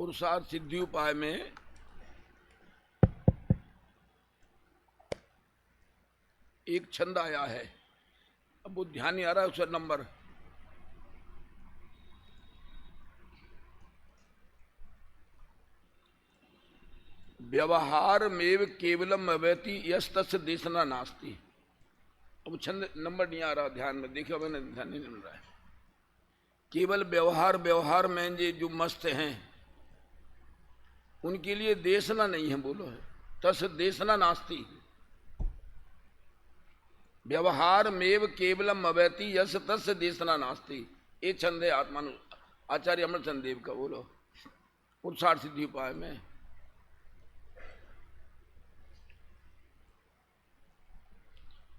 पुरुषार्थ सिद्धि उपाय में एक छंद आया है, अब वो ध्यान नहीं आ रहा है उसका नंबर। व्यवहार में केवलम अवैति यस्तस्य देशना नास्ति। अब छंद नंबर नहीं आ रहा, ध्यान में देखिए, मैंने ध्यान नहीं मिल रहा है। केवल व्यवहार, व्यवहार में जो मस्त हैं उनके लिए देशना नहीं है, बोलो है तस् देशना नास्ति। व्यवहार में केवलम अवैति यस तस् देशना नास्ति। ये छंद है आत्मान आचार्य अमरचंद देव का, बोलो पुरुषार्थ सिद्धि उपाय में।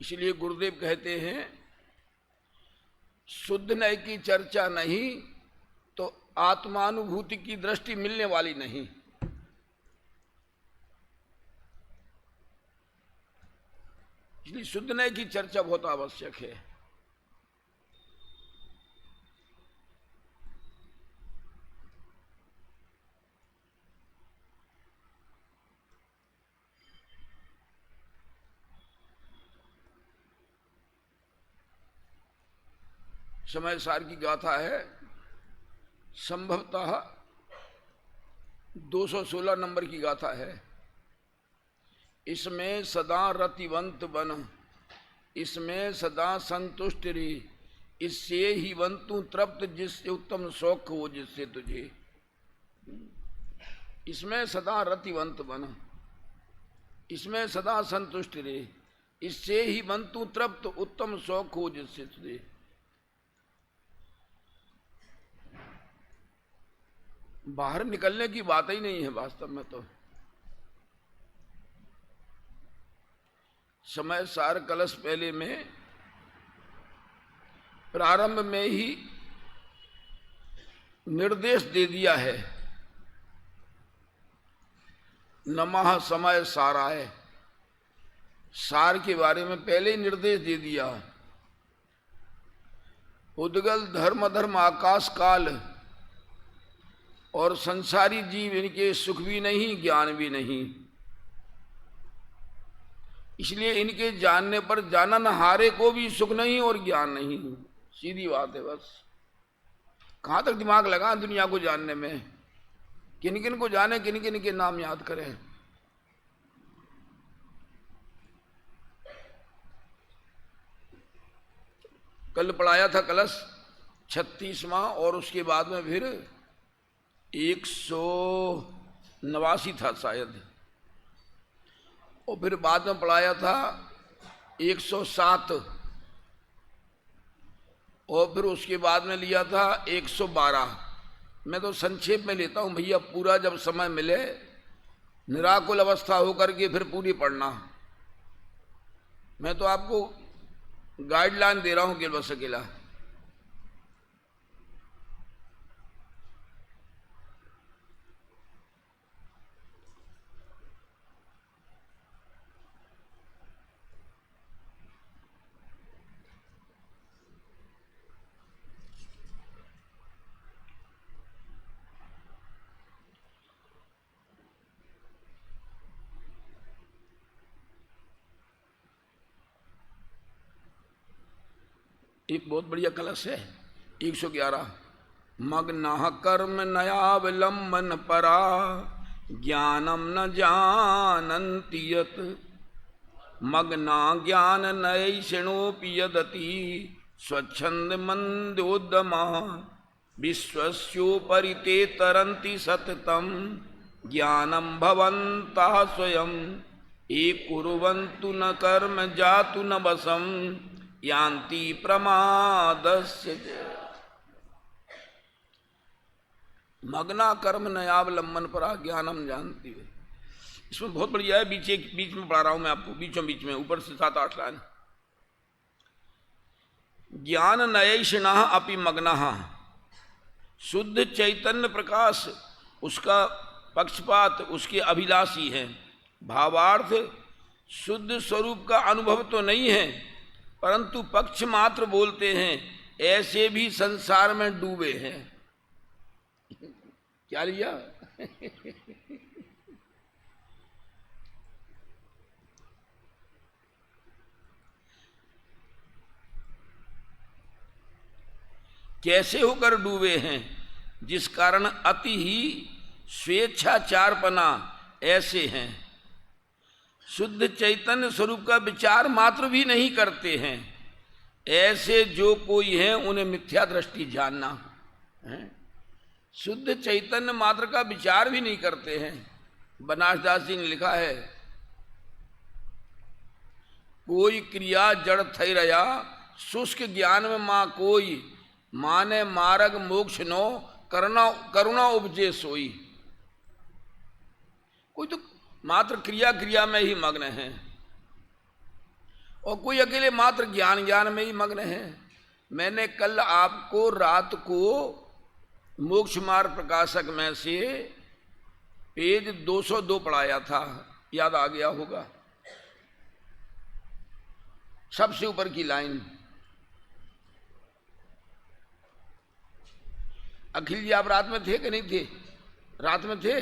इसलिए गुरुदेव कहते हैं शुद्ध नय की चर्चा नहीं तो आत्मानुभूति की दृष्टि मिलने वाली नहीं। इसलिए शुद्ध नय की चर्चा बहुत आवश्यक है। समय सार की गाथा है, संभवतः 216 नंबर की गाथा है। इसमें सदा रतिवंत बन, इसमें सदा संतुष्ट रही, इससे ही वंतु तृप्त जिससे उत्तम शौक हो जिससे तुझे। इसमें सदा रतिवंत बन, इसमें सदा संतुष्ट रहे, इससे ही वंतु तृप्त उत्तम शौक हो जिससे तुझे। बाहर निकलने की बात ही नहीं है वास्तव में। तो समय सार कलश पहले में प्रारंभ में ही निर्देश दे दिया है, नमः समय साराय। सार के बारे में पहले ही निर्देश दे दिया। उद्गल धर्म धर्म आकाश काल और संसारी जीव, इनके सुख भी नहीं ज्ञान भी नहीं। इसलिए इनके जानने पर जानन हारे को भी सुख नहीं और ज्ञान नहीं। सीधी बात है बस। कहाँ तक दिमाग लगा दुनिया को जानने में, किन किन को जाने, किन किन के नाम याद करें। कल पढ़ाया था कलश 36वां और उसके बाद में फिर 189 था शायद, और फिर बाद में पढ़ाया था 107, और फिर उसके बाद में लिया था 112। मैं तो संक्षेप में लेता हूँ भैया, पूरा जब समय मिले निराकुल अवस्था होकर के फिर पूरी पढ़ना। मैं तो आपको गाइडलाइन दे रहा हूँ केवल बस अकेला। एक बहुत बढ़िया कलश है 111। मग्नाः कर्म नयावलंबन परा, ज्ञानम न जानन्ति यत्। मग्ना ज्ञान नैषिणोऽपि यदति, स्वच्छंद मंदोद्यमा। विश्वस्योपरि ते तरन्ति सततं, ज्ञानम भवन्तः स्वयं। ये कुर्वन्तु न कर्म जातु न वशं, यान्ति प्रमादस्य। मग्ना कर्म नयावलंबन परा, ज्ञानम जानती है। इसमें बहुत बढ़िया है, बीच में पढ़ा रहा हूं मैं आपको, बीच में ऊपर से 7-8 लाइन। ज्ञान नयैषिणः अपि मग्नः, शुद्ध चैतन्य प्रकाश उसका पक्षपात, उसके अभिलाषी है। भावार्थ शुद्ध स्वरूप का अनुभव तो नहीं है, परंतु पक्ष मात्र बोलते हैं, ऐसे भी संसार में डूबे हैं। क्या लिया? कैसे होकर डूबे हैं, जिस कारण अति ही स्वेच्छाचारपना ऐसे हैं। शुद्ध चैतन्य स्वरूप का विचार मात्र भी नहीं करते हैं, ऐसे जो कोई है उन्हें मिथ्या दृष्टि जानना है। शुद्ध चैतन्य मात्र का विचार भी नहीं करते हैं। बनासदास जी ने लिखा है, कोई क्रिया जड़ थई रहा, शुष्क ज्ञान में माँ कोई, माने मार्ग मोक्ष नो, करुणा उपजे सोई। कोई तो मात्र क्रिया क्रिया में ही मग्न है, और कोई अकेले मात्र ज्ञान में ही मग्न है। मैंने कल आपको रात को मोक्ष मार्ग प्रकाशक में से पेज 202 पढ़ाया था, याद आ गया होगा, सबसे ऊपर की लाइन। अखिल जी आप रात में थे कि नहीं थे? रात में थे?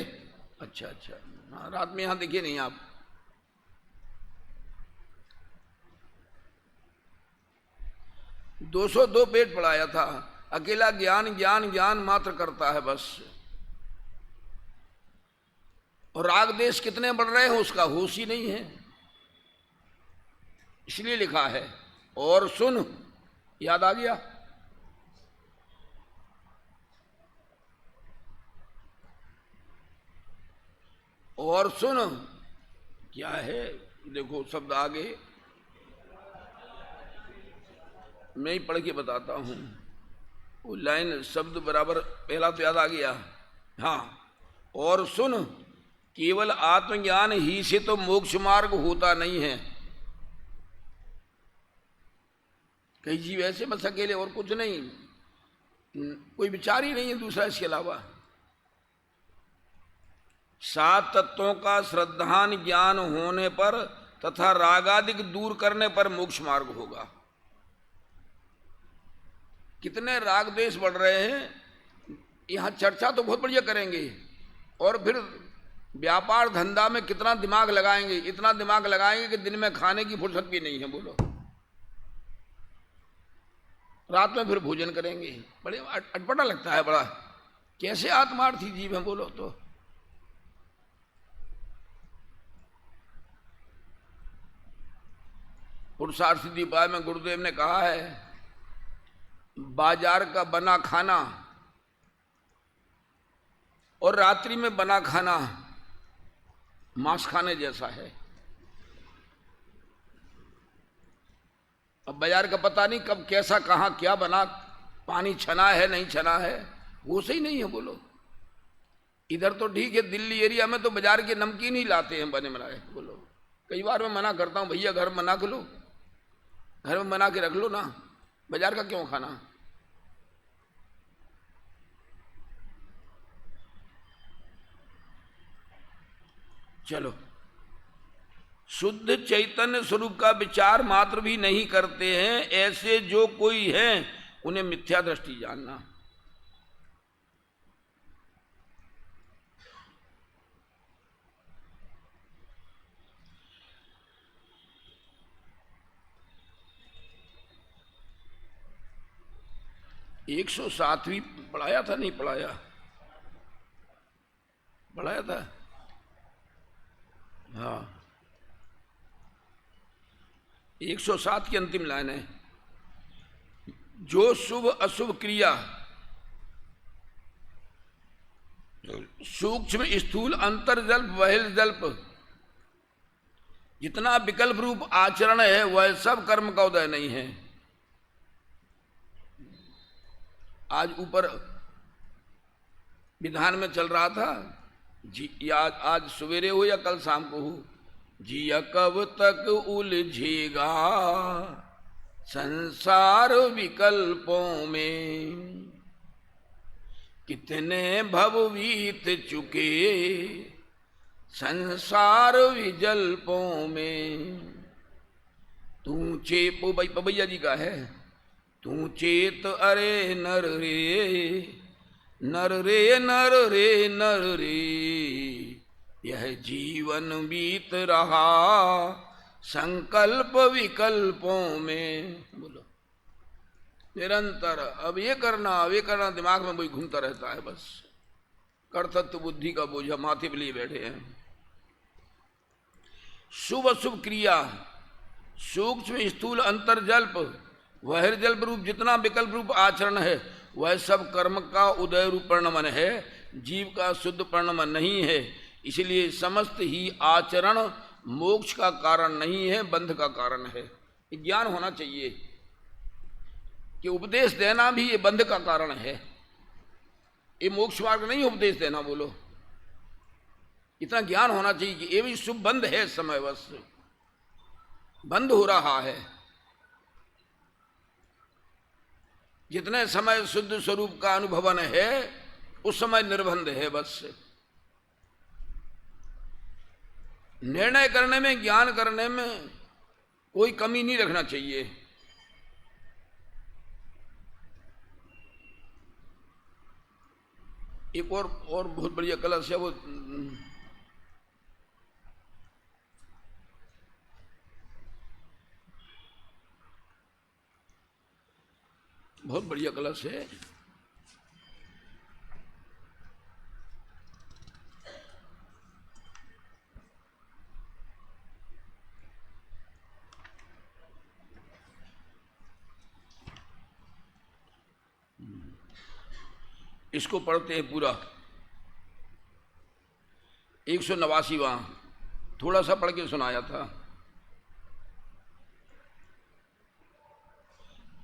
अच्छा अच्छा, हाँ, रात में यहां दिखे नहीं आप। दो 202 पेज पढ़ाया था। अकेला ज्ञान ज्ञान ज्ञान मात्र करता है बस, और राग देश कितने बढ़ रहे हैं उसका होश ही नहीं है। इसलिए लिखा है, और सुन, याद आ गया? और सुन क्या है, देखो शब्द आगे मैं ही पढ़ के बताता हूं। वो लाइन शब्द बराबर पहला तो याद आ गया। हाँ, और सुन, केवल आत्मज्ञान ही से तो मोक्ष मार्ग होता नहीं है। कई जीव ऐसे बस अकेले, और कुछ नहीं, कोई विचार ही नहीं है दूसरा इसके अलावा। 7 तत्वों का श्रद्धान ज्ञान होने पर तथा रागादिक दूर करने पर मोक्ष मार्ग होगा। कितने राग देश बढ़ रहे हैं, यहां चर्चा तो बहुत बढ़िया करेंगे, और फिर व्यापार धंधा में कितना दिमाग लगाएंगे, इतना दिमाग लगाएंगे कि दिन में खाने की फुर्सत भी नहीं है। बोलो, रात में फिर भोजन करेंगे। बड़े अटपटा लगता है बड़ा, कैसे आत्मार्थी जीव है बोलो तो। पुरुषार्थ सिद्धि उपाय में गुरुदेव ने कहा है, बाजार का बना खाना और रात्रि में बना खाना मांस खाने जैसा है। अब बाजार का पता नहीं कब कैसा कहाँ क्या बना, पानी छना है नहीं छना है, वो सही नहीं है। बोलो, इधर तो ठीक है, दिल्ली एरिया में तो बाजार के नमकीन ही लाते हैं बने बनाए। बोलो, कई बार मैं मना करता हूँ, भैया घर में बना के लो, घर में बना के रख लो ना, बाजार का क्यों खाना। चलो, शुद्ध चैतन्य स्वरूप का विचार मात्र भी नहीं करते हैं, ऐसे जो कोई है उन्हें मिथ्या दृष्टि जानना। एक 107वीं पढ़ाया था, नहीं पढ़ाया? पढ़ाया था, हाँ। 107 की अंतिम लाइन है, जो शुभ अशुभ क्रिया सूक्ष्म स्थूल अंतर्जल्प बहिर्जल्प जितना विकल्प रूप आचरण है वह सब कर्म का उदय नहीं है। आज ऊपर विधान में चल रहा था जी, या आज सवेरे हो या कल शाम को हो, जिया कब तक उलझेगा संसार विकल्पों में, कितने भव बीत चुके संसार विजल्पों में। तू चेप, पबैया जी का है, तू चेत अरे नर रे, नर रे नर रे नर रे, यह जीवन बीत रहा संकल्प विकल्पों में। बोलो निरंतर अब ये करना अब ये करना, दिमाग में वही घूमता रहता है बस। कर्तृत्व बुद्धि का बोझा माथे पे लिए बैठे हैं। शुभ अशुभ क्रिया, सूक्ष्म स्थूल अंतर्जल्प बहिर्जल्प रूप जितना विकल्प रूप आचरण है वह सब कर्म का उदय रूप परिणमन है, जीव का शुद्ध परिणमन नहीं है। इसलिए समस्त ही आचरण मोक्ष का कारण नहीं है, बंध का कारण है। ज्ञान होना चाहिए कि उपदेश देना भी ये बंध का कारण है, ये मोक्ष मार्ग नहीं उपदेश देना। बोलो इतना ज्ञान होना चाहिए कि ये भी शुभ बंध है, समय बस बंद हो रहा है। जितने समय शुद्ध स्वरूप का अनुभवन है उस समय निर्बंध है। बस निर्णय करने में, ज्ञान करने में कोई कमी नहीं रखना चाहिए। एक और बहुत बढ़िया कलश है, वो बहुत बढ़िया कलश है। इसको पढ़ते हैं पूरा, 189वां, थोड़ा सा पढ़ के सुनाया था।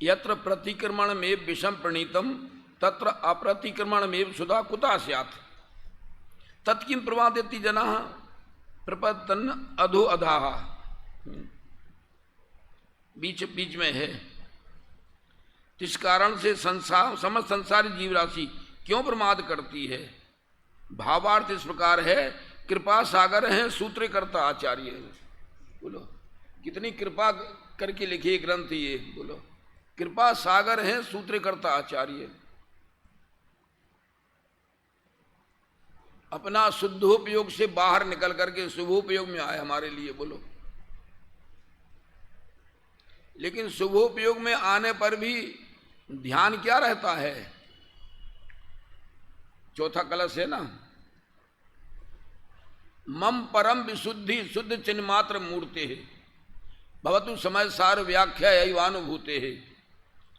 यत्र प्रतिक्रमण में विषम प्रणीतम तत्र अप्रतिक्रमण में सुधा कुता स्यात्, तत्किं प्रवादयति जनाः प्रपतन् अधो अधाः। बीच बीच में है। इस कारण से समस्त संसारी जीव राशि क्यों प्रमाद करती है। भावार्थ इस प्रकार है, कृपा सागर है सूत्रकर्ता आचार्य। बोलो कितनी कृपा करके लिखे ग्रंथ ये। बोलो कृपा सागर है सूत्रकर्ता आचार्य। अपना शुद्धोपयोग से बाहर निकल करके शुभोपयोग में आए हमारे लिए। बोलो लेकिन शुभोपयोग में आने पर भी ध्यान क्या रहता है। चौथा कलश है ना, मम परम विशुद्धि शुद्ध चिन्ह मात्र मूर्ते है भवतु समय सार व्याख्या एवानुभूते है।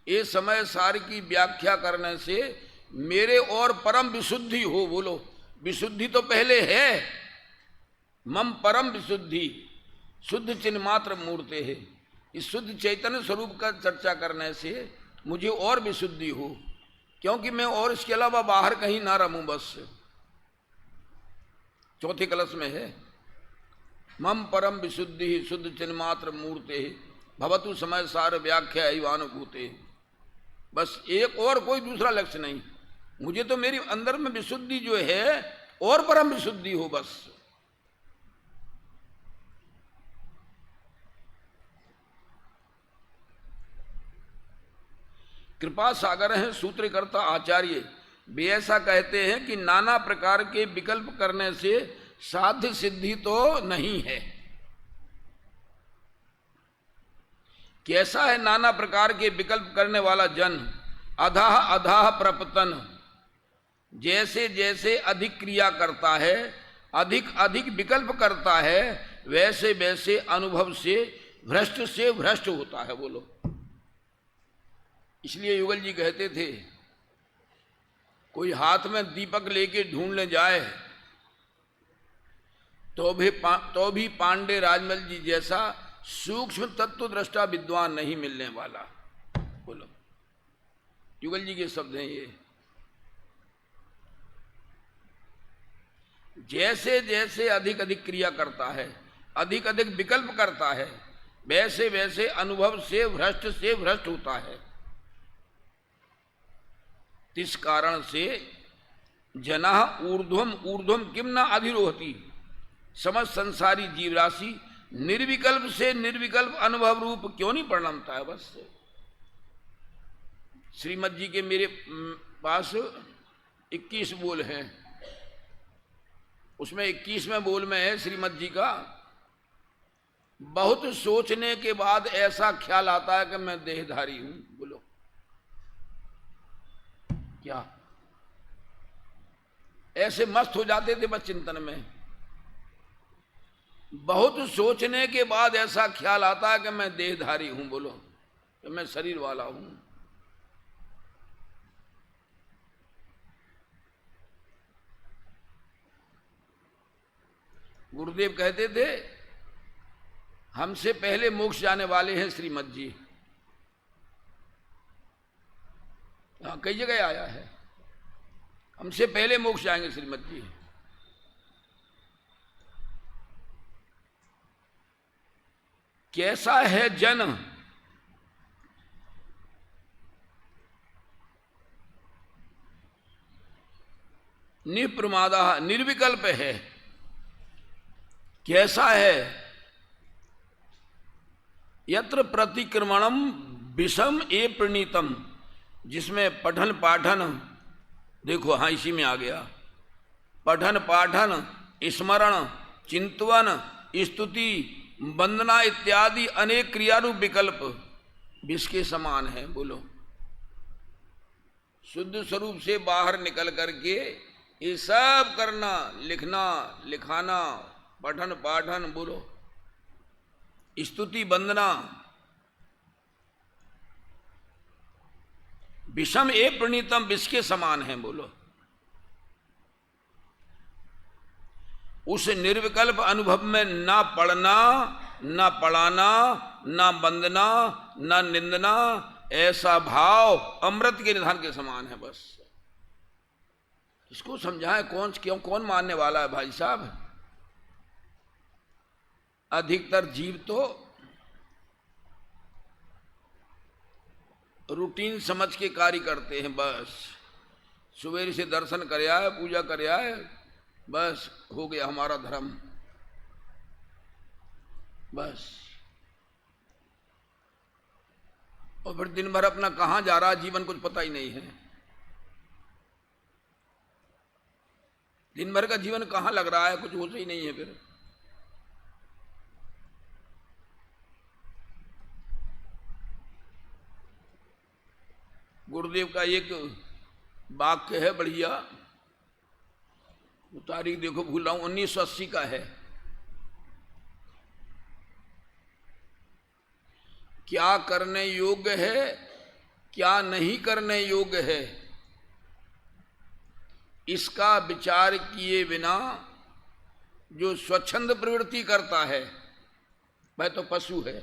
ये समय सार की व्याख्या करने से मेरे और परम विशुद्धि हो। बोलो विशुद्धि तो पहले है। मम परम विशुद्धि शुद्ध चिन्ह मात्र मूर्ते है। इस शुद्ध चैतन्य स्वरूप का चर्चा करने से मुझे और विशुद्धि हो, क्योंकि मैं और इसके अलावा बाहर कहीं ना रहूं। बस चौथे कलश में है, मम परम विशुद्धि शुद्ध चिन्ह मात्र मूर्ते भवतु समय सार व्याख्या एवानुभूते। बस एक और कोई दूसरा लक्ष्य नहीं, मुझे तो मेरी अंदर में विशुद्धि जो है और परम विशुद्धि हो। बस कृपा सागर है सूत्रकर्ता आचार्य। वे ऐसा कहते हैं कि नाना प्रकार के विकल्प करने से साध्य सिद्धि तो नहीं है। कैसा है नाना प्रकार के विकल्प करने वाला जन, अधाह अधाह प्रपतन। जैसे जैसे अधिक क्रिया करता है, अधिक अधिक विकल्प करता है, वैसे वैसे अनुभव से भ्रष्ट होता है। बोलो इसलिए युगल जी कहते थे, कोई हाथ में दीपक लेके ढूंढने जाए तो भी पांडे राजमल जी जैसा सूक्ष्म तत्व दृष्टा विद्वान नहीं मिलने वाला। बोलो युगल जी के शब्द हैं ये। जैसे जैसे अधिक अधिक क्रिया करता है, अधिक अधिक विकल्प करता है, वैसे वैसे अनुभव से भ्रष्ट होता है। इस कारण से जना ऊर्ध्वम किम न अधिरोहति। समस्त संसारी जीव राशि निर्विकल्प से निर्विकल्प अनुभव रूप क्यों नहीं परिणमता है। बस श्रीमद जी के मेरे पास 21 बोल हैं, उसमें 21वें बोल में है श्रीमद जी का, बहुत सोचने के बाद ऐसा ख्याल आता है कि मैं देहधारी हूं। बोलो क्या ऐसे मस्त हो जाते थे बस चिंतन में। बहुत सोचने के बाद ऐसा ख्याल आता है कि मैं देहधारी हूं। बोलो कि मैं शरीर वाला हूं। गुरुदेव कहते थे हमसे पहले मोक्ष जाने वाले हैं श्रीमद जी। हाँ, कई जगह आया है, हमसे पहले मोक्ष जाएंगे श्रीमद जी। कैसा है जन निप्रमादा, निर्विकल्प है। कैसा है? यत्र प्रतिक्रमणम विषम ए प्रणीतम, जिसमें पठन पाठन, देखो हाँ इसी में आ गया, पठन पाठन, स्मरण, चिंतवन, स्तुति, वंदना इत्यादि अनेक क्रियारूप विकल्प विष के समान है। बोलो शुद्ध स्वरूप से बाहर निकल करके ये सब करना, लिखना, लिखाना, पठन पाठन, बोलो स्तुति वंदना, विषम ए प्रणीतम, विष के समान है। बोलो उस निर्विकल्प अनुभव में ना पढ़ना, ना पढ़ाना, ना वंदना, ना निंदना, ऐसा भाव अमृत के निधान के समान है। बस इसको समझाएं, कौन मानने वाला है भाई साहब? अधिकतर जीव तो रूटीन समझ के कार्य करते हैं। बस सुबह से दर्शन कर आए, पूजा कर आए, बस हो गया हमारा धर्म। बस और फिर दिन भर अपना कहां जा रहा जीवन कुछ पता ही नहीं है। दिन भर का जीवन कहां लग रहा है कुछ होता ही नहीं है। फिर गुरुदेव का एक वाक्य है बढ़िया, तारीख देखो भूल रहा हूं, 1980 का है। क्या करने योग्य है, क्या नहीं करने योग्य है, इसका विचार किए बिना जो स्वच्छंद प्रवृत्ति करता है वह तो पशु है।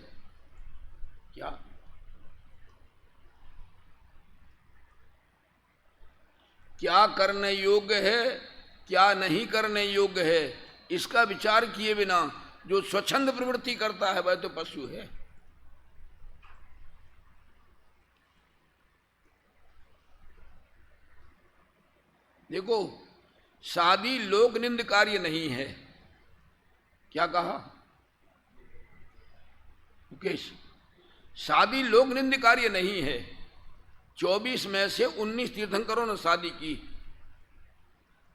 क्या क्या करने योग्य है, क्या नहीं करने योग्य है, इसका विचार किए बिना जो स्वच्छंद प्रवृत्ति करता है वह तो पशु है। देखो शादी लोक निंद कार्य नहीं है। क्या कहा मुकेश? शादी लोक निंद कार्य नहीं है। 24 में से 19 तीर्थंकरों ने शादी की,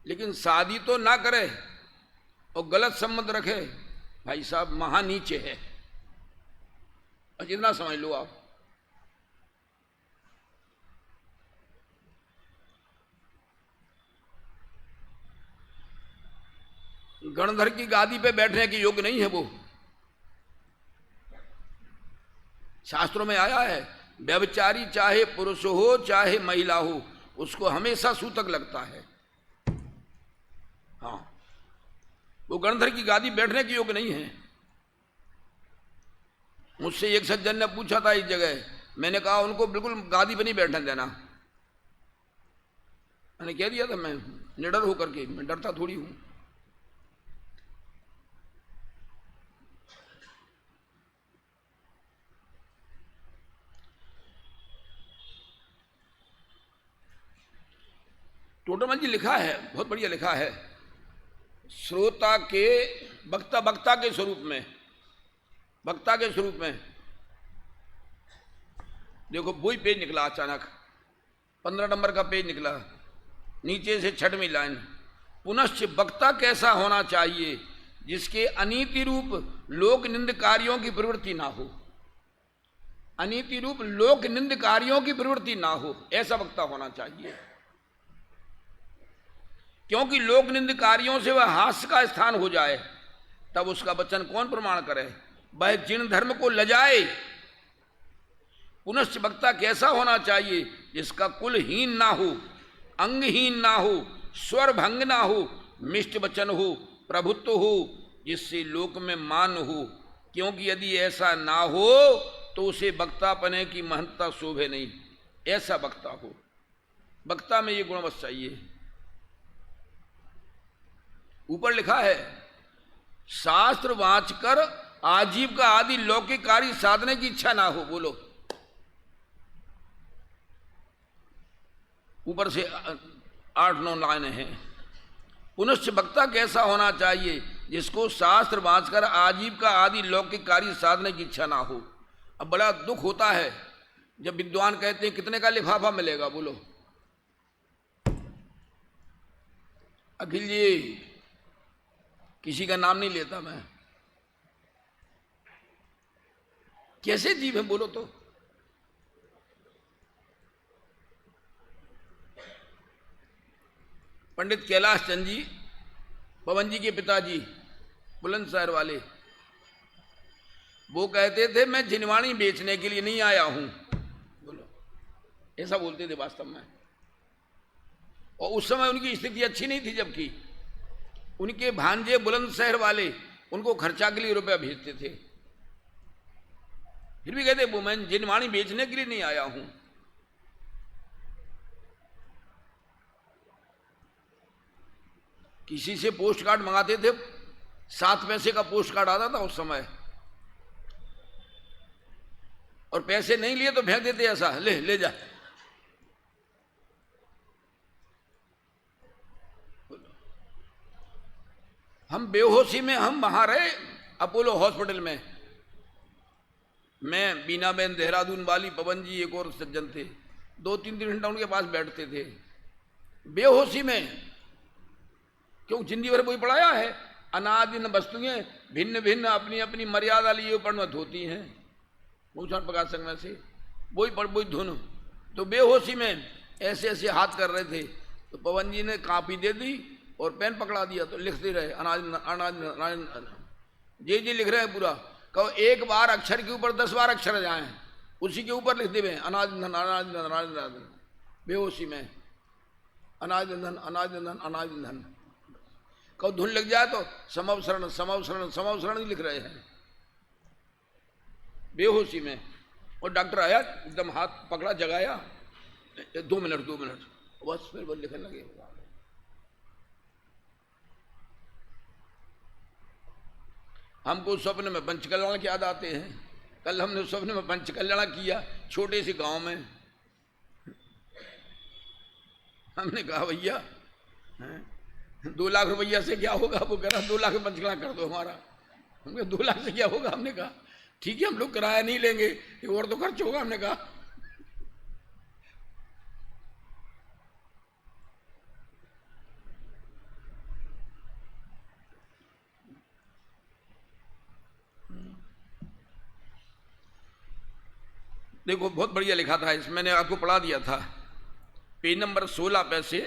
लेकिन शादी तो ना करे और गलत संबंध रखे, भाई साहब महा नीचे है। बस इतना समझ लो आप। गणधर की गादी पे बैठने के योग्य नहीं है वो। शास्त्रों में आया है व्यभिचारी चाहे पुरुष हो चाहे महिला हो उसको हमेशा सूतक लगता है। हाँ, वो गणधर की गादी बैठने के योग्य नहीं है। मुझसे एक सज्जन ने पूछा था इस जगह, मैंने कहा उनको बिल्कुल गादी पे नहीं बैठने देना। मैंने कह दिया था मैं निडर होकर के, मैं डरता थोड़ी हूं। टोटरमल जी लिखा है, बहुत बढ़िया लिखा है, श्रोता के वक्ता के स्वरूप में, वक्ता के स्वरूप में। देखो वही पेज निकला अचानक, 15 नंबर का पेज निकला। नीचे से छठवीं लाइन, पुनश्च वक्ता कैसा होना चाहिए जिसके अनीति रूप लोक निंद कार्यों की प्रवृत्ति ना हो। अनीति रूप लोक निंद कार्यों की प्रवृत्ति ना हो, ऐसा वक्ता होना चाहिए। क्योंकि लोक निंद कार्यों से वह हास्य का स्थान हो जाए, तब उसका वचन कौन प्रमाण करे। वह जिन धर्म को लजाए। पुनश्च वक्ता कैसा होना चाहिए जिसका कुलहीन ना हो, अंगहीन ना हो, स्वर भंग ना हो, मिष्ट वचन हो, प्रभुत्व हो, जिससे लोक में मान हो। क्योंकि यदि ऐसा ना हो तो उसे वक्तापने की महत्ता शोभे नहीं। ऐसा वक्ता हो, वक्ता में ये गुण बस चाहिए। ऊपर लिखा है शास्त्र वांचकर आजीविका आदि लौकिक कार्य साधने की इच्छा ना हो। बोलो, ऊपर से 8-9 लाइनें हैं। पुनश्च वक्ता कैसा होना चाहिए जिसको शास्त्र वांचकर आजीविका आदि लौकिक कार्य साधने की इच्छा ना हो। अब बड़ा दुख होता है जब विद्वान कहते हैं कितने का लिफाफा मिलेगा। बोलो, अखिल जी, किसी का नाम नहीं लेता मैं, कैसे जीव है बोलो तो। पंडित कैलाश चंद जी, पवन जी के पिताजी, बुलंदशहर वाले, वो कहते थे मैं जिनवाणी बेचने के लिए नहीं आया हूं। बोलो, ऐसा बोलते थे वास्तव में। और उस समय उनकी स्थिति अच्छी नहीं थी, जबकि उनके भांजे बुलंदशहर वाले उनको खर्चा के लिए रुपया भेजते थे, फिर भी कहते वो मैं जिनवाणी बेचने के लिए नहीं आया हूं। किसी से पोस्ट कार्ड मंगाते थे, 7 पैसे का पोस्ट कार्ड आता था उस समय, और पैसे नहीं लिए तो फेंक देते, ऐसा ले जा। हम बेहोशी में हम वहां रहे अपोलो हॉस्पिटल में, मैं, बीनाबेन देहरादून वाली, पवन जी, एक और सज्जन थे, 2-3 घंटा उनके पास बैठते थे बेहोशी में। क्यों, जिंदगी भर वही पढ़ाया है, अनादिन वस्तुएं भिन्न भिन्न अपनी अपनी मर्यादा लिए परिणत होती हैं, भूषण प्रकाश संघ में से वही धुन। तो बेहोशी में ऐसे ऐसे हाथ कर रहे थे, तो पवन जी ने कॉपी दे दी और पेन पकड़ा दिया, तो लिखते रहे अनाज जी लिख रहे हैं पूरा। कहो एक बार अक्षर के ऊपर 10 बार अक्षर जाए, उसी के ऊपर लिख देवे अनाज धन, बेहोशी में अनाज धन। कहो धुन लग जाए तो समवसरण ही लिख रहे हैं बेहोशी में। और डॉक्टर आया, एकदम हाथ पकड़ा, जगाया, 2 मिनट बस, फिर वो लिखने लगे। हमको स्वप्न में पंचकल्याण की याद आते हैं। कल हमने स्वप्न में पंचकल्याण किया छोटे से गांव में। हमने कहा भैया 2 लाख रुपया से क्या होगा। वो कह रहा 2 लाख पंचकल्याण कर दो हमारा। हमने 2 लाख से क्या होगा। हमने कहा ठीक है, हम लोग किराया नहीं लेंगे, और तो खर्च होगा। हमने कहा देखो, बहुत बढ़िया लिखा था, इसमें मैंने आपको पढ़ा दिया था, पेज नंबर 16 पे से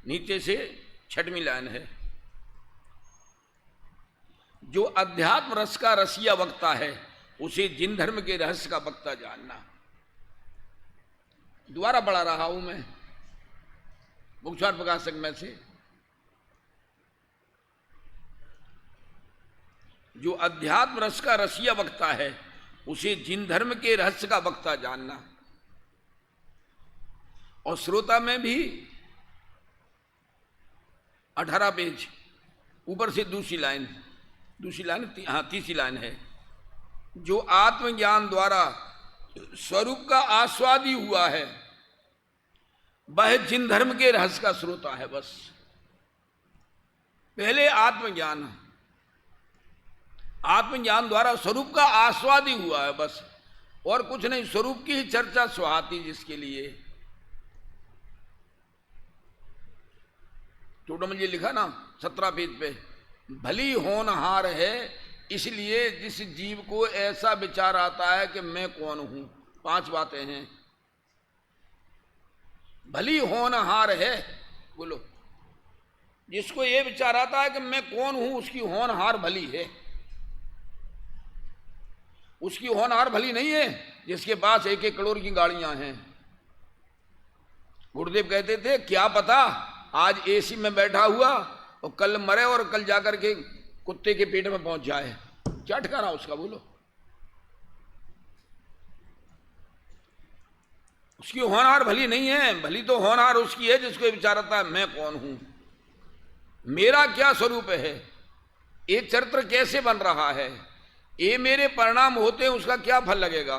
नीचे से 6वीं लाइन है। जो अध्यात्म रस का रसिया वक्ता है उसे जिन धर्म के रहस्य का वक्ता जानना। दोबारा पढ़ा रहा हूं मैं भूषण प्रकाश संघ में से। जो अध्यात्म रस का रसिया वक्ता है उसे जिन धर्म के रहस्य का वक्ता जानना। और श्रोता में भी 18 पेज ऊपर से दूसरी लाइन, हाँ 3री लाइन है। जो आत्मज्ञान द्वारा स्वरूप का आस्वादी हुआ है वह जिन धर्म के रहस्य का श्रोता है। बस पहले आत्मज्ञान द्वारा स्वरूप का आस्वादी हुआ है, बस और कुछ नहीं। स्वरूप की ही चर्चा सुहाती जिसके लिए। चूड़ामल जी लिखा ना 17 पेज पे, भली होनहार है इसलिए जिस जीव को ऐसा विचार आता है कि मैं कौन हूं। 5 बातें हैं। भली होनहार है, बोलो, जिसको ये विचार आता है कि मैं कौन हूं उसकी होनहार भली है। उसकी होनहार भली नहीं है जिसके पास 1-1 करोड़ की गाड़ियां हैं। गुरुदेव कहते थे क्या पता आज एसी में बैठा हुआ और कल मरे और कल जाकर के कुत्ते के पेट में पहुंच जाए, क्या ठिकाना उसका, बोलो। उसकी होनहार भली नहीं है। भली तो होनहार उसकी है जिसको विचार आता है मैं कौन हूं, मेरा क्या स्वरूप है, ये चरित्र कैसे बन रहा है, ये मेरे परिणाम होते हैं उसका क्या फल लगेगा।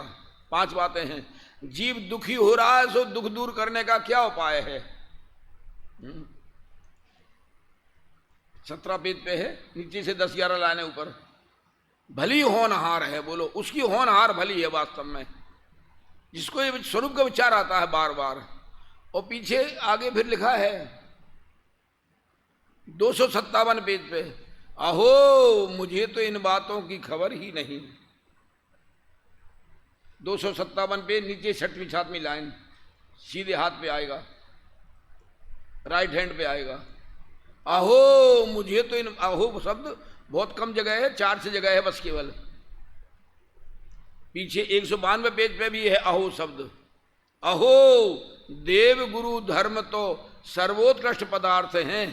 5 बातें हैं। जीव दुखी हो रहा है सो दुख दूर करने का क्या उपाय है। 17 पेज पे है, नीचे से 10-11 लाने ऊपर। भली होनहार है, बोलो, उसकी होनहार भली है वास्तव में, जिसको ये स्वरूप का विचार आता है बार बार। और पीछे आगे फिर लिखा है 257 पेज पे, अहो मुझे तो इन बातों की खबर ही नहीं। 257 पे नीचे 6वीं-7वीं लाइन, सीधे हाथ पे आएगा, राइट हैंड पे आएगा। अहो मुझे तो इन, अहो शब्द बहुत कम जगह है, 4 से जगह है बस केवल। पीछे 192 पेज पे भी है अहो शब्द। अहो देव गुरु धर्म तो सर्वोत्कृष्ट पदार्थ हैं,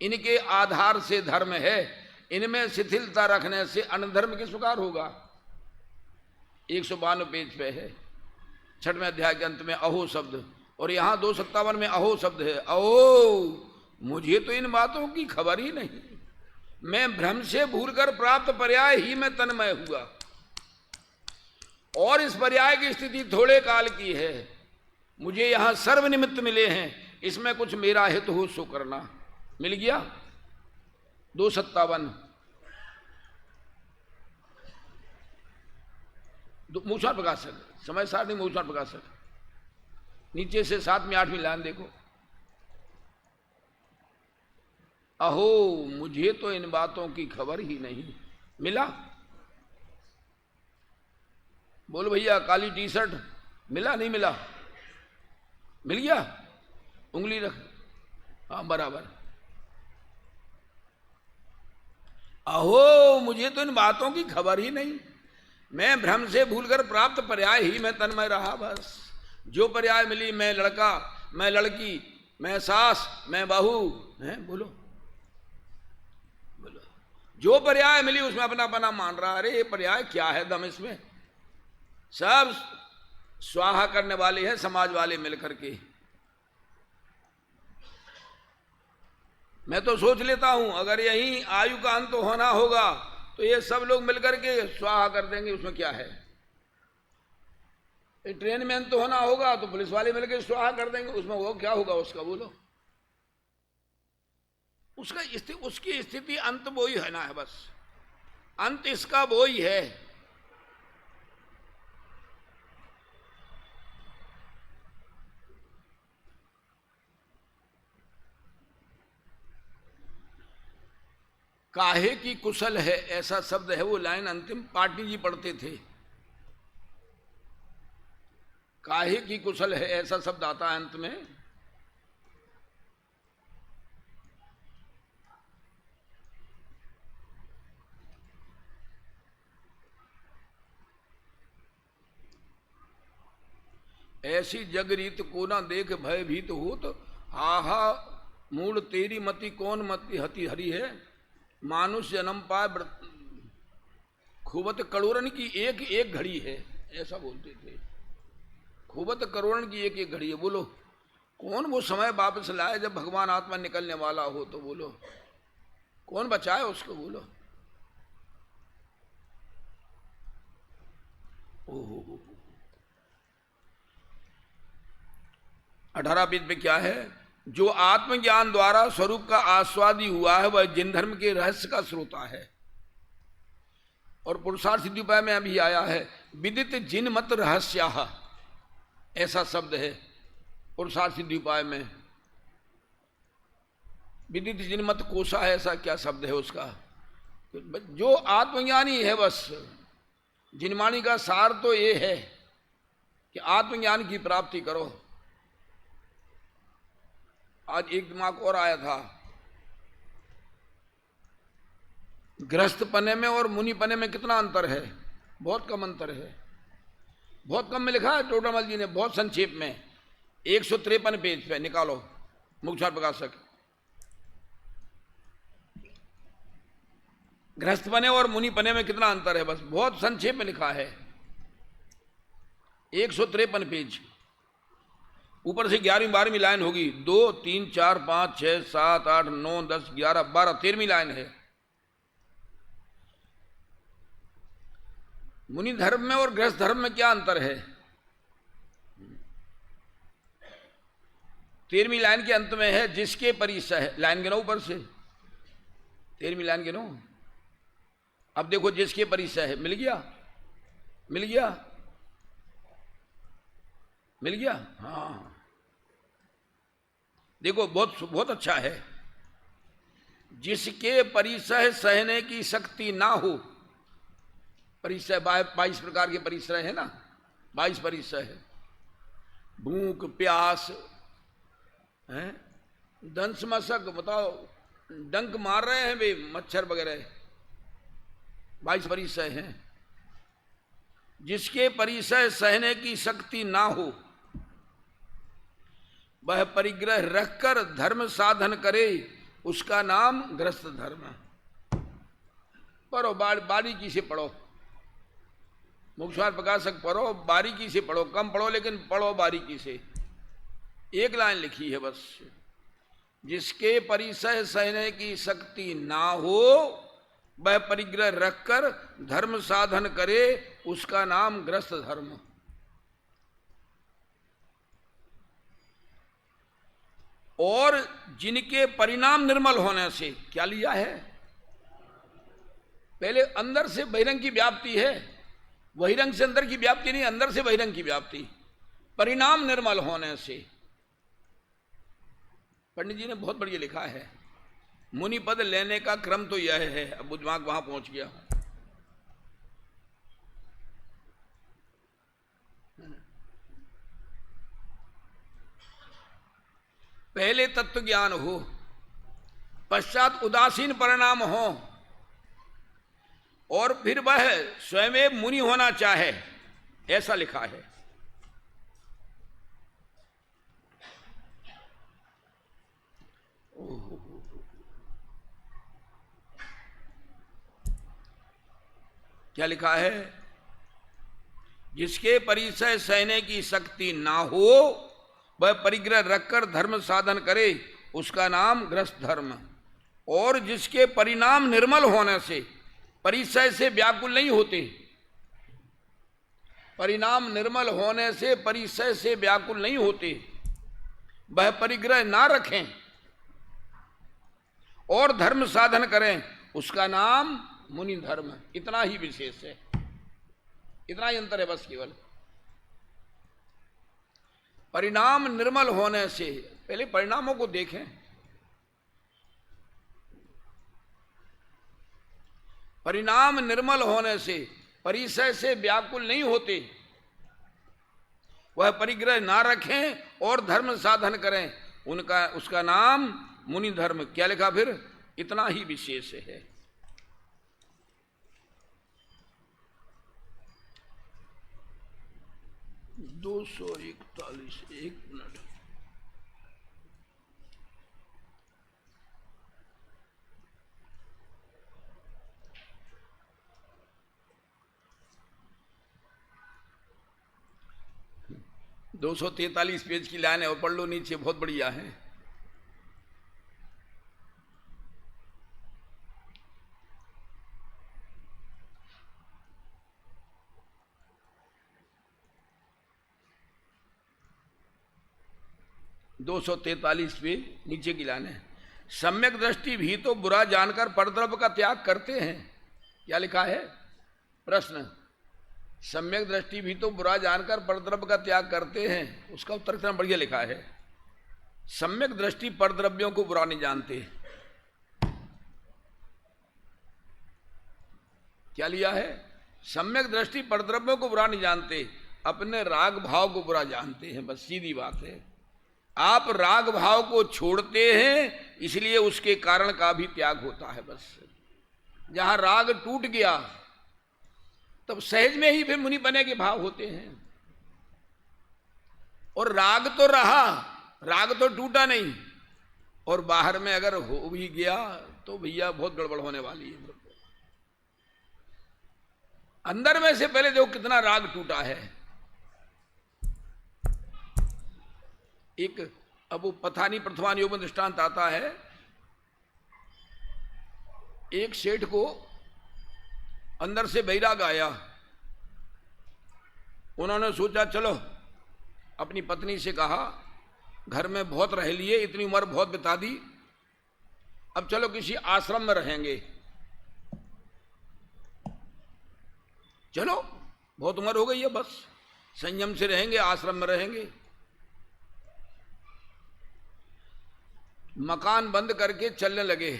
इनके आधार से धर्म है, इनमें शिथिलता रखने से अनधर्म किस प्रकार होगा। 192 पेज पे है, 6वें अध्याय के अंत में अहो शब्द। और यहां 257 में अहो शब्द है। अहो मुझे तो इन बातों की खबर ही नहीं, मैं भ्रम से भूलकर प्राप्त पर्याय ही में तन्मय हुआ, और इस पर्याय की स्थिति थोड़े काल की है। मुझे यहां सर्व निमित्त मिले हैं, इसमें कुछ मेरा हित हो सो करना। मिल गया। 257 मूषण प्रकाशक, समय सारणी मूषण प्रकाशक, नीचे से 7वीं-8वीं लाइन देखो। अहो मुझे तो इन बातों की खबर ही नहीं। मिला, बोल भैया, काली टी-शर्ट मिला नहीं मिला, मिल गया, उंगली रख, हाँ बराबर। अहो मुझे तो इन बातों की खबर ही नहीं, मैं भ्रम से भूलकर प्राप्त पर्याय ही में तन्मय रहा। बस जो पर्याय मिली, मैं लड़का, मैं लड़की, मैं सास, मैं बहू, हैं, बोलो बोलो, जो पर्याय मिली उसमें अपना अपना मान रहा। अरे ये पर्याय क्या है, दम इसमें सब स्वाहा करने वाले हैं समाज वाले मिलकर के। मैं तो सोच लेता हूं अगर यही आयु का अंत होना होगा तो ये सब लोग मिलकर के स्वाहा कर देंगे, उसमें क्या है। ट्रेन में अंत होना होगा तो पुलिस वाले मिलकर स्वाहा कर देंगे, उसमें वो क्या होगा उसका, बोलो। उसका उसकी स्थिति अंत वो ही है ना, है बस, अंत इसका वो ही है। काहे की कुशल है, ऐसा शब्द है, वो लाइन अंतिम पाटनी जी पढ़ते थे। काहे की कुशल है ऐसा शब्द आता है अंत में। ऐसी जगरीत को ना देख भयभीत होत, हाहा मूल तेरी मति कौन मति हति हरी है। मानुष जन्म पाए खूबत करोड़न की एक एक घड़ी है, ऐसा बोलते थे। खूबत करोड़न की एक एक घड़ी है। बोलो कौन वो समय वापस लाए जब भगवान आत्मा निकलने वाला हो, तो बोलो कौन बचाए उसको, बोलो। ओहो 18 पेज पे क्या है, जो आत्मज्ञान द्वारा स्वरूप का आस्वादी हुआ है वह जिन धर्म के रहस्य का श्रोता है। और पुरुषार्थ सिद्धि उपाय में अभी आया है, विदित जिन मत रहस्याः, ऐसा शब्द है पुरुषार्थ सिद्धि उपाय में। विदित जिनमत कोशा है, ऐसा क्या शब्द है उसका। जो आत्मज्ञानी है, बस जिनवाणी का सार तो ये है कि आत्मज्ञान की प्राप्ति करो। आज एक दिमाग और आया था, गृहस्थ पने में और मुनि पने में कितना अंतर है? बहुत कम अंतर है, बहुत कम में लिखा है टोडामल जी ने, बहुत संक्षेप में 153 पेज पे निकालो मुखचार प्रकाशक। गृहस्थ पने और मुनि पने में कितना अंतर है, बस बहुत संक्षेप में लिखा है, 153 पेज। ऊपर से 11वीं 12वीं लाइन होगी, 2 3 4 5 6 7 8 9 10 11 12 13वीं लाइन है। मुनि धर्म में और गृहस्थ धर्म में क्या अंतर है? 13वीं लाइन के अंत में है, जिसके परिसह है। लाइन गिनो ऊपर से, 13वीं लाइन गिनो। अब देखो, जिसके परिसह है, मिल गया, मिल गया, मिल गया। हाँ देखो, बहुत बहुत अच्छा है। जिसके परिसह सहने की शक्ति ना हो, परिसह 22 प्रकार के परिसह है ना, 22 परिसह है। भूख प्यास है, दंश मशक, बताओ डंक मार रहे हैं वे मच्छर वगैरह, 22 परिसह हैं। जिसके परिसह सहने की शक्ति ना हो, वह परिग्रह रखकर धर्म साधन करे, उसका नाम गृहस्थ धर्म है। पढ़ो, बारीकी से पढ़ो, मुखचार प्रकाशक पढ़ो, बारीकी से पढ़ो, कम पढ़ो लेकिन पढ़ो बारीकी से। एक लाइन लिखी है बस, जिसके परिसह सहने की शक्ति ना हो, वह परिग्रह रखकर धर्म साधन करे, उसका नाम गृहस्थ धर्म। और जिनके परिणाम निर्मल होने से, क्या लिया है? पहले अंदर से बहिरंग की व्याप्ति है, बहिरंग से अंदर की व्याप्ति नहीं, अंदर से बहिरंग की व्याप्ति। परिणाम निर्मल होने से, पंडित जी ने बहुत बढ़िया लिखा है। मुनि पद लेने का क्रम तो यह है, अब दिमाग वहां पहुंच गया। पहले तत्व ज्ञान हो, पश्चात उदासीन परिणाम हो, और फिर वह स्वयं मुनि होना चाहे, ऐसा लिखा है। क्या लिखा है? जिसके परिसह सहने की शक्ति ना हो, वह परिग्रह रखकर धर्म साधन करे, उसका नाम गृहस्थ धर्म। और जिसके परिणाम निर्मल होने से, परिसय से व्याकुल नहीं होते, परिणाम निर्मल होने से परिसय से व्याकुल नहीं होते, वह परिग्रह ना रखें और धर्म साधन करें, उसका नाम मुनि धर्म। इतना ही विशेष है, इतना ही अंतर है बस केवल। परिणाम निर्मल होने से, पहले परिणामों को देखें। परिणाम निर्मल होने से परिसय से व्याकुल नहीं होते, वह परिग्रह ना रखें और धर्म साधन करें, उसका नाम मुनि धर्म। क्या लिखा फिर? इतना ही विशेष है। दो 241, एक मिनट। दो 243 पेज की लाइन है, और पढ़ लो नीचे, बहुत बढ़िया है। दो 243 पे नीचे की लाइन है। सम्यक दृष्टि भी तो बुरा जानकर परद्रव्य का त्याग करते हैं। क्या लिखा है? प्रश्न। सम्यक दृष्टि भी तो बुरा जानकर परद्रव्य का त्याग करते हैं, उसका उत्तर इतना बढ़िया लिखा है। सम्यक दृष्टि परद्रव्यों को बुरा नहीं जानते। क्या लिया है? सम्यक दृष्टि परद्रव्यों को बुरा नहीं जानते, अपने राग भाव को बुरा जानते हैं। बस सीधी बात है। आप राग भाव को छोड़ते हैं, इसलिए उसके कारण का भी त्याग होता है। बस जहां राग टूट गया तब सहज में ही फिर मुनि बने के भाव होते हैं। और राग तो रहा, राग तो टूटा नहीं, और बाहर में अगर हो भी गया तो भैया बहुत गड़बड़ होने वाली है। अंदर में से पहले देखो कितना राग टूटा है। एक अब वो पथानी प्रथवान योग में दृष्टांत आता है। एक सेठ को अंदर से वैराग आया। उन्होंने सोचा चलो, अपनी पत्नी से कहा, घर में बहुत रह लिए, इतनी उम्र बहुत बिता दी, अब चलो किसी आश्रम में रहेंगे। चलो बहुत उम्र हो गई है, बस संयम से रहेंगे, आश्रम में रहेंगे। मकान बंद करके चलने लगे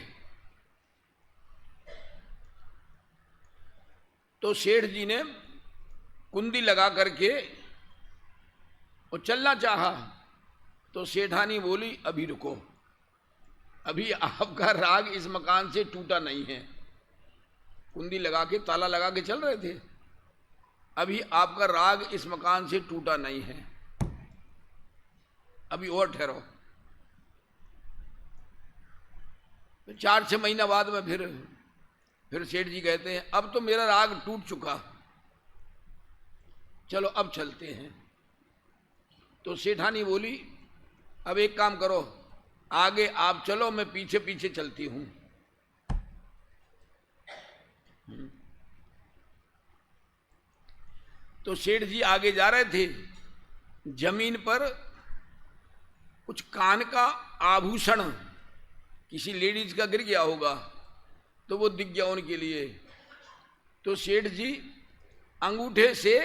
तो सेठ जी ने कुंडी लगा करके और चलना चाहा तो सेठानी बोली अभी रुको, अभी आपका राग इस मकान से टूटा नहीं है। कुंडी लगा के ताला लगा के चल रहे थे, अभी आपका राग इस मकान से टूटा नहीं है, अभी और ठहरो। 4-6 महीना बाद में फिर सेठ जी कहते हैं अब तो मेरा राग टूट चुका, चलो अब चलते हैं। तो सेठानी बोली अब एक काम करो, आगे आप चलो, मैं पीछे पीछे चलती हूं। तो सेठ जी आगे जा रहे थे, जमीन पर कुछ कान का आभूषण किसी लेडीज का गिर गया होगा, तो वो दिख गया उनके लिए। तो सेठ जी अंगूठे से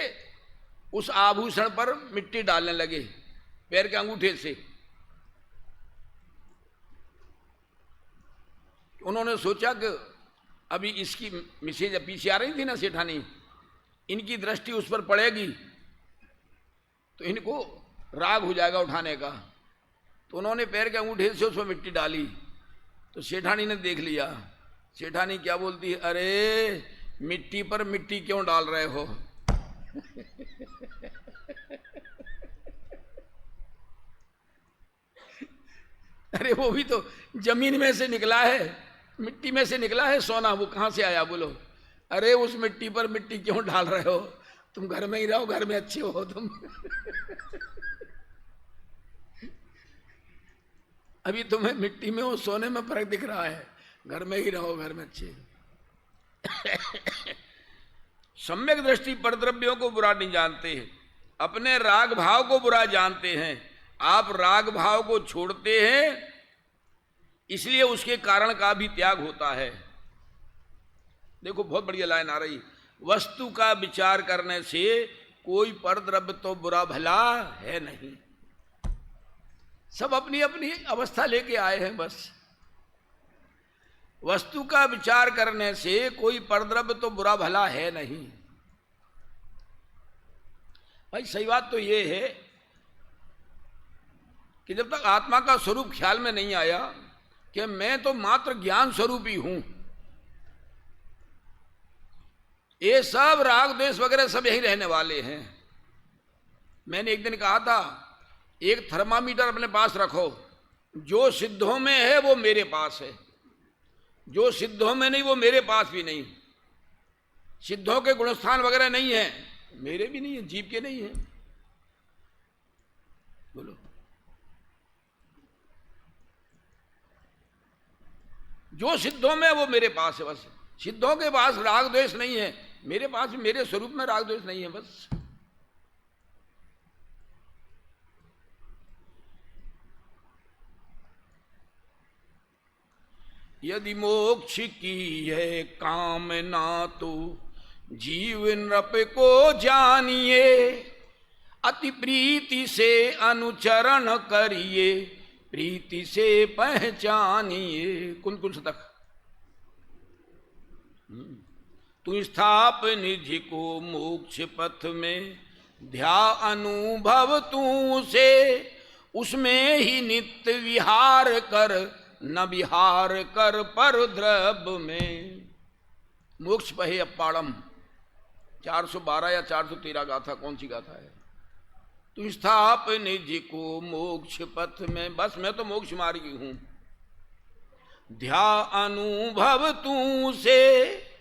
उस आभूषण पर मिट्टी डालने लगे, पैर के अंगूठे से। उन्होंने सोचा कि अभी इसकी मिसेज पीछे आ रही थी ना सेठानी, इनकी दृष्टि उस पर पड़ेगी तो इनको राग हो जाएगा उठाने का। तो उन्होंने पैर के अंगूठे से उसमें मिट्टी डाली, तो सेठानी ने देख लिया। सेठानी क्या बोलती है, अरे मिट्टी पर मिट्टी क्यों डाल रहे हो? अरे वो भी तो जमीन में से निकला है, मिट्टी में से निकला है सोना, वो कहां से आया बोलो? अरे उस मिट्टी पर मिट्टी क्यों डाल रहे हो? तुम घर में ही रहो, घर में अच्छे हो तुम। अभी तुम्हें मिट्टी में और सोने में फर्क दिख रहा है, घर में ही रहो, घर में अच्छे। सम्यक दृष्टि परद्रव्यों को बुरा नहीं जानते हैं, अपने राग भाव को बुरा जानते हैं। आप राग भाव को छोड़ते हैं, इसलिए उसके कारण का भी त्याग होता है। देखो बहुत बढ़िया लाइन आ रही, वस्तु का विचार करने से कोई परद्रव्य तो बुरा भला है नहीं। सब अपनी अपनी अवस्था लेके आए हैं। बस वस्तु का विचार करने से कोई परद्रव्य तो बुरा भला है नहीं। भाई सही बात तो ये है कि जब तक आत्मा का स्वरूप ख्याल में नहीं आया कि मैं तो मात्र ज्ञान स्वरूप ही हूं, ये सब राग द्वेष वगैरह सब यही रहने वाले हैं। मैंने एक दिन कहा था, एक थर्मामीटर अपने पास रखो, जो सिद्धों में है वो मेरे पास है, जो सिद्धों में नहीं वो मेरे पास भी नहीं। सिद्धों के गुणस्थान वगैरह नहीं है, मेरे भी नहीं है, जीव के नहीं है। बोलो, जो सिद्धों में वो मेरे पास है। बस सिद्धों के पास राग द्वेष नहीं है, मेरे पास भी मेरे स्वरूप में राग द्वेष नहीं है। बस यदि मोक्ष की है कामना तो जीव नृप को जानिए, अति प्रीति से अनुचरण करिए, प्रीति से पहचानिए। कुंत शतक। तू स्थाप निधि को मोक्ष पथ में, ध्यान अनुभव तू से, उसमें ही नित्य विहार कर, न विहार कर पर द्रव्य में। मोक्ष पहे अपाड़म 412 या 413 गाथा, कौन सी गाथा है? तू स्थाप निधि को मोक्ष पथ में, बस मैं तो मोक्ष मार्गी हूं। ध्यान अनुभव तू से,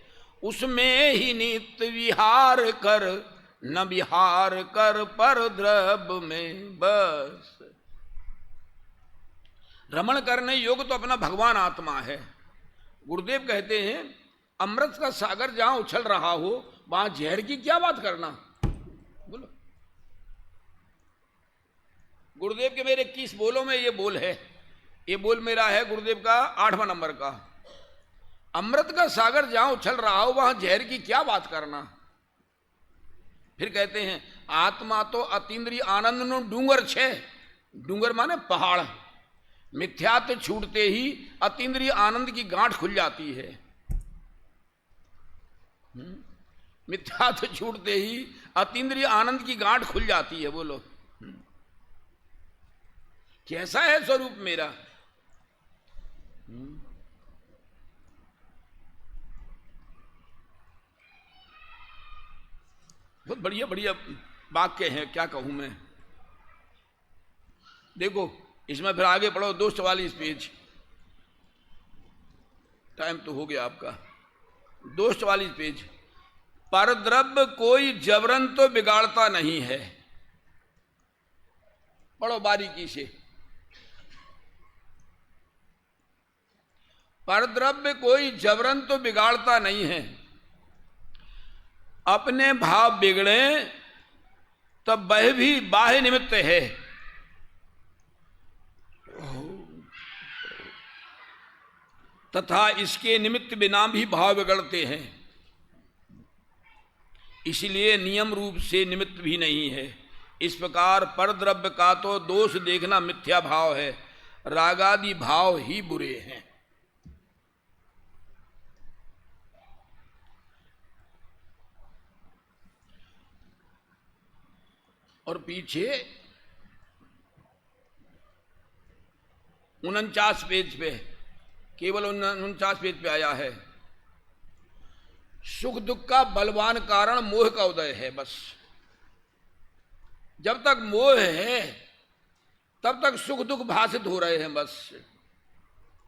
उसमें ही नित्य विहार कर, न विहार कर पर द्रव्य में। बस रमण करने योग्य तो अपना भगवान आत्मा है। गुरुदेव कहते हैं अमृत का सागर जहां उछल रहा हो वहां जहर की क्या बात करना। बोलो, गुरुदेव के मेरे 21 बोलों में ये बोल है। ये बोल मेरा है गुरुदेव का 8वां नंबर का। अमृत का सागर जहां उछल रहा हो वहां जहर की क्या बात करना। फिर कहते हैं आत्मा तो अतीन्द्रिय आनंद नो डूंगर छे। डूंगर माने पहाड़। मिथ्यात्व छूटते ही अतीन्द्रिय आनंद की गांठ खुल जाती है। मिथ्यात्व छूटते ही अतीन्द्रिय आनंद की गांठ खुल जाती है। बोलो कैसा है स्वरूप मेरा। बहुत बढ़िया बढ़िया वाक्य हैं, क्या कहूं मैं। देखो इसमें फिर आगे पढ़ो 244 पेज। टाइम तो हो गया आपका। 244 पेज। परद्रव्य कोई जबरन तो बिगाड़ता नहीं है। पढ़ो बारीकी से। परद्रव्य कोई जबरन तो बिगाड़ता नहीं है। अपने भाव बिगड़े तब वह भी बाह्य निमित्त है। तथा इसके निमित्त बिना भी भाव बिगड़ते हैं। इसलिए नियम रूप से निमित्त भी नहीं है। इस प्रकार परद्रव्य का तो दोष देखना मिथ्या भाव है। रागादि भाव ही बुरे हैं। और पीछे 49 पेज पे, केवल 49 पेज पे आया है सुख दुख का बलवान कारण मोह का उदय है। बस जब तक मोह है तब तक सुख दुख भाषित हो रहे हैं। बस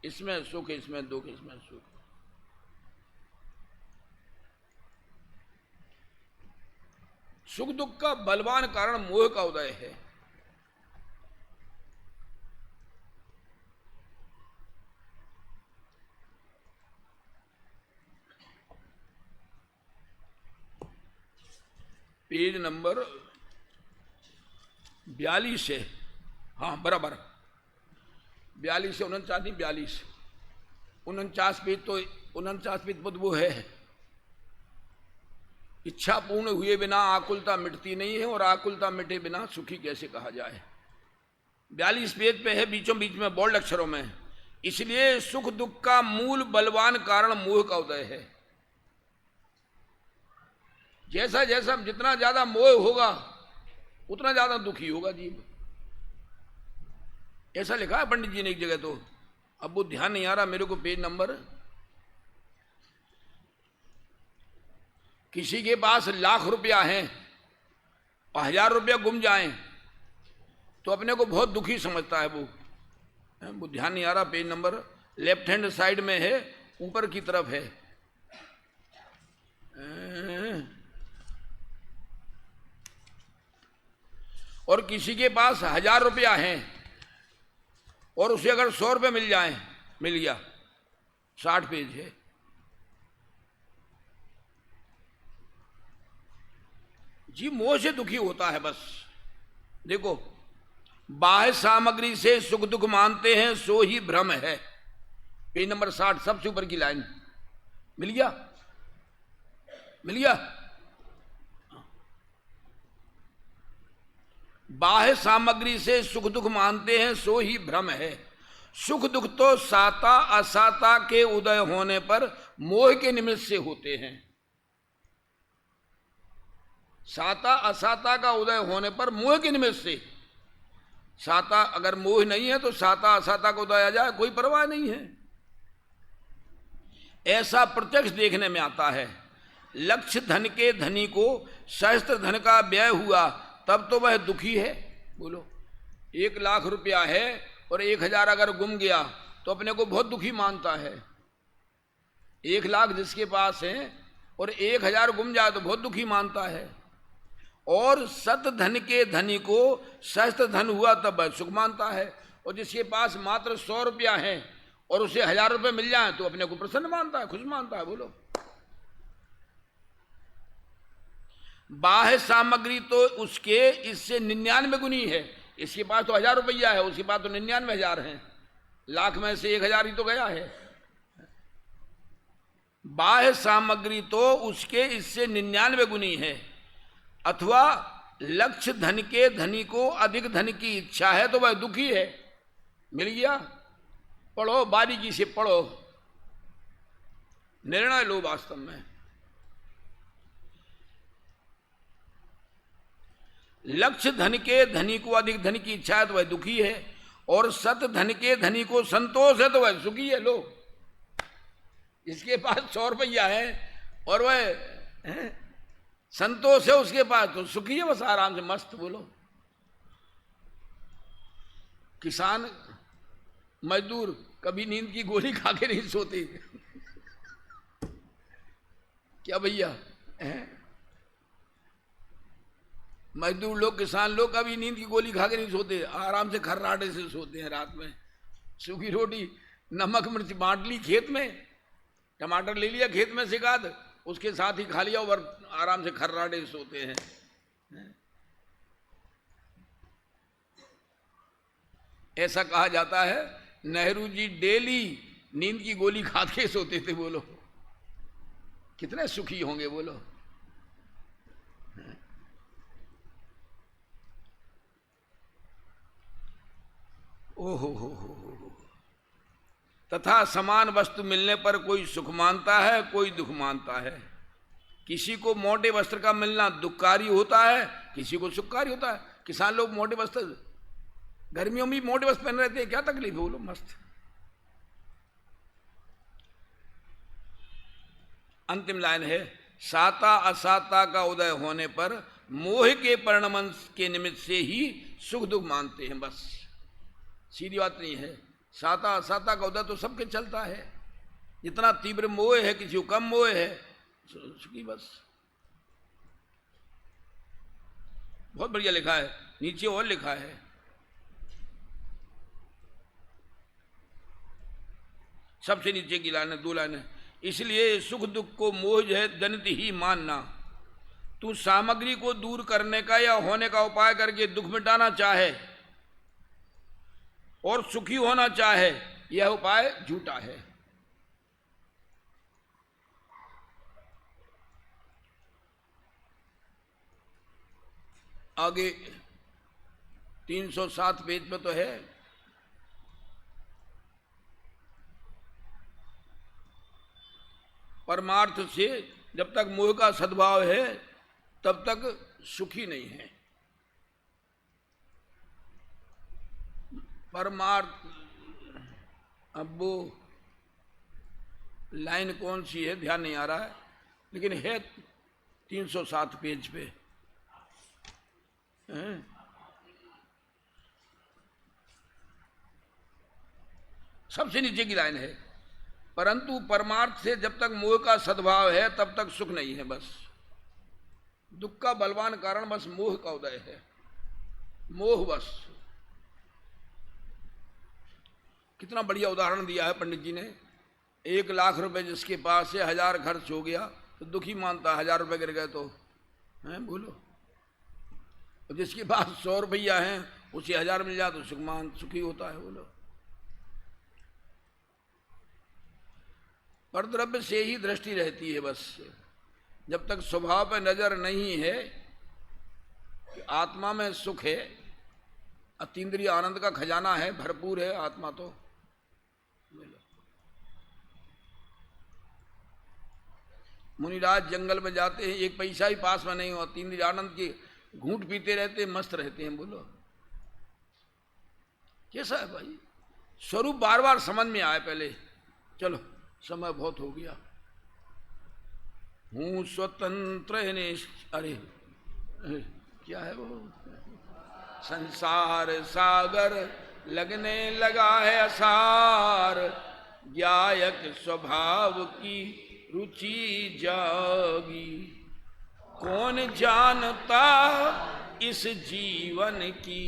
इसमें सुख, इसमें दुख, इसमें सुख। सुख दुख का बलवान कारण मोह का उदय है। पेज नंबर 42 है। हाँ बराबर 42 से 49 नहीं 42 49 पेज तो 49 पेज बुद्ध वो है। इच्छा पूर्ण हुए बिना आकुलता मिटती नहीं है और आकुलता मिटे बिना सुखी कैसे कहा जाए। 42 पेज पे है, बीचों बीच में बोल्ड अक्षरों में। इसलिए सुख दुख का मूल बलवान कारण मोह का उदय है। जैसा जैसा जितना ज्यादा मोह होगा उतना ज्यादा दुखी होगा जीव। ऐसा लिखा है पंडित जी ने एक जगह। तो अब वो ध्यान नहीं आ रहा मेरे को पेज नंबर। किसी के पास लाख रुपया है और 1000 रुपया गुम जाए तो अपने को बहुत दुखी समझता है वो ध्यान नहीं आ रहा। Page number left hand side में है, ऊपर की तरफ है। और किसी के पास 1000 रुपया है और उसे अगर 100 रुपये मिल जाए, मिल गया। 60 पेज है। जी मोह से दुखी होता है। बस देखो बाह्य सामग्री से सुख दुख मानते हैं सो ही भ्रम है। पेज नंबर 60 सबसे ऊपर की लाइन। मिल गया, मिल गया। बाह्य सामग्री से सुख दुख मानते हैं सो ही भ्रम है। सुख दुख तो साता असाता के उदय होने पर मोह के निमित्त से होते हैं। साता असाता का उदय होने पर मोह के निमित्त से, साता अगर मोह नहीं है तो साता असाता का उदय आ जाए, कोई परवाह नहीं है। ऐसा प्रत्यक्ष देखने में आता है। लक्ष्य धन के धनी को सहस्त्र धन का व्यय हुआ तब तो वह दुखी है। बोलो, 1,00,000 रुपया है और 1,000 अगर गुम गया तो अपने को बहुत दुखी मानता है। 1,00,000 जिसके पास है और 1,000 गुम जाए तो बहुत दुखी मानता है। और सत धन के धनी को सहस्त्र धन हुआ तब वह सुख मानता है। और जिसके पास मात्र 100 रुपया है और उसे 1,000 रुपये मिल जाए तो अपने को प्रसन्न मानता है, खुश मानता है। बोलो, बाह्य सामग्री तो उसके इससे 99 गुनी है। इसके पास तो 1,000 रुपया है, उसके पास तो 99,000 है। 1,00,000 में से 1,000 ही तो गया है। बाह्य सामग्री तो उसके इससे 99 गुनी है। अथवा लक्ष्य धन के धनी को अधिक धन की इच्छा है तो वह दुखी है। मिल गया, पढ़ो, बारीकी से पढ़ो, निर्णय लो। वास्तव में लक्ष्य धन के धनी को अधिक धन की इच्छा है तो वह दुखी है, और सत धन के धनी को संतोष है तो वह सुखी है। लो, इसके पास 100 रुपया है और वह संतोष है उसके पास तो सुखी है, बस आराम से मस्त। बोलो, किसान मजदूर कभी नींद की गोली खा के नहीं सोते क्या भैया? मजदूर लोग, किसान लोग कभी नींद की गोली खा के नहीं सोते, आराम से खर्राटे से सोते हैं रात में। सूखी रोटी नमक मिर्च बांट ली खेत में, टमाटर ले लिया खेत में सिकाद, उसके साथ ही खा लिया और आराम से खर्राटे से सोते हैं। ऐसा कहा जाता है नेहरू जी डेली नींद की गोली खा के सोते थे। बोलो, कितने सुखी होंगे। बोलो, ओहो हो। तथा समान वस्तु मिलने पर कोई सुख मानता है, कोई दुख मानता है। किसी को मोटे वस्त्र का मिलना दुखकारी होता है, किसी को सुखकारी होता है। किसान लोग मोटे वस्त्र, गर्मियों में मोटे वस्त्र पहन रहे थे, क्या तकलीफ है? बोलो, मस्त। अंतिम लाइन है, साता असाता का उदय होने पर मोह के परिणमन के निमित्त से ही सुख दुख मानते हैं। बस, सीधी बात नहीं है। साता असाता का उदय तो सबके चलता है। जितना तीव्र मोह है, किसी को कम मोह है, सुखी। बस, बहुत बढ़िया लिखा है। नीचे और लिखा है, सबसे नीचे की लाइन है, 2 लाइन है। इसलिए सुख दुख को मोह जनित ही मानना। तू सामग्री को दूर करने का या होने का उपाय करके दुख मिटाना चाहे और सुखी होना चाहे, यह उपाय झूठा है। आगे 307 पेज पे तो है, परमार्थ से जब तक मोह का सद्भाव है तब तक सुखी नहीं है। परमार्थ, अब वो लाइन कौन सी है ध्यान नहीं आ रहा है, लेकिन है 307 पेज पे। सबसे नीचे की लाइन है, परंतु परमार्थ से जब तक मोह का सद्भाव है तब तक सुख नहीं है। बस, दुख का बलवान कारण बस मोह का उदय है। मोह बस। कितना बढ़िया उदाहरण दिया है पंडित जी ने। 1,00,000 रुपए जिसके पास है, 1,000 खर्च हो गया तो दुखी मानता है, 1,000 रुपए गिर गए तो हैं। बोलो, और जिसके पास 100 रुपया है उसे 1,000 मिल जाए तो सुखी होता है। बोलो, पर द्रव्य से ही दृष्टि रहती है। बस, जब तक स्वभाव पर नजर नहीं है कि आत्मा में सुख है, अतीन्द्रिय आनंद का खजाना है, भरपूर है आत्मा तो। मुनिराज जंगल में जाते हैं, एक पैसा ही पास में नहीं हुआ, 3 दिन आनंद के घूंट पीते रहते हैं, मस्त रहते हैं। बोलो कैसा है भाई? स्वरूप बार बार समझ में आए पहले। चलो समय बहुत हो गया। हूँ स्वतंत्र अरे क्या है वो, संसार सागर लगने लगा है असार, गायक स्वभाव की रुचि जागी, कौन जानता इस जीवन की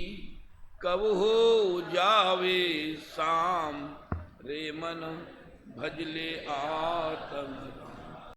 कब हो जावे शाम, रे मन भजले आत्म